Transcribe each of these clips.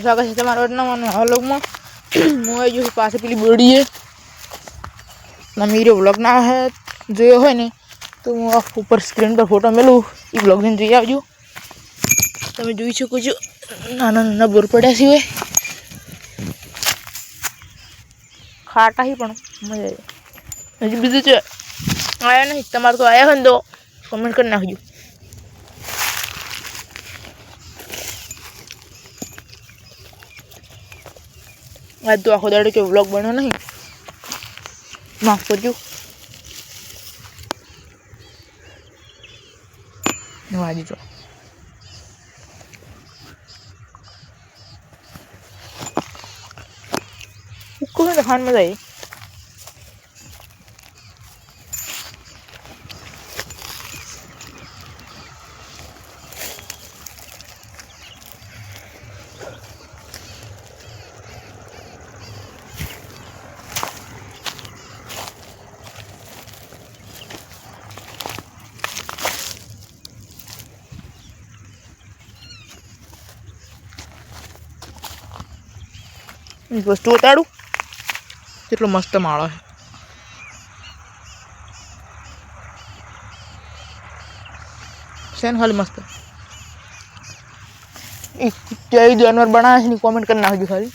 स्वागत है તમારો નવા વ્લોગમાં। હું આવી છું પાસે પેલી બોડીએ મીરો વ્લોગ ના હે જોયો હોય ને તો હું ઉપર સ્ક્રીન પર ફોટો મેલું એ વ્લોગ ને જોઈ આવજો। તમે જોઈ શકો છો નાના નાના બોર પડ્યા છે ખાટા ही પણ મજા આવી। હજી બીજું છે આયા નહીં તમારે તો આયા હોય ને તો કમેન્ટ કરી નાખજો। आज तो आखो दाड़े के व्लॉग बनो नहीं माफ करजो। नवाजी जो उसको खान मजा आई। वस्तु उतारू કેટલો મસ્ત માળો છે સેન ખાલી મસ્ત એક જય जानवर बनाया है कमेंट करना नाखજો खाली।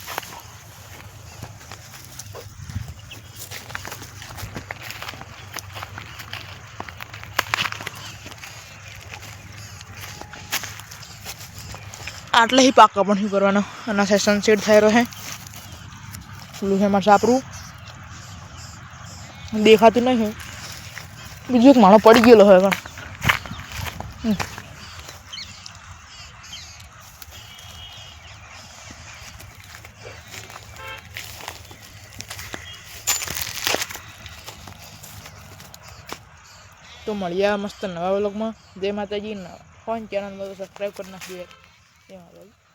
आटले ही पाका पण ही करवानो अना से सनसेट થઈ રહ્યો है પેલું છે મારું સાપરું દેખાતું નહીં है બીજો એક માણો પડી ગયેલો હોય પણ तो મળ્યા મસ્ત નવા વ્લોગમાં। જય માતાજી। ફોન ચેનલમાં તો સબસ્ક્રાઇબ કરી નાખજો। જય માતાજી।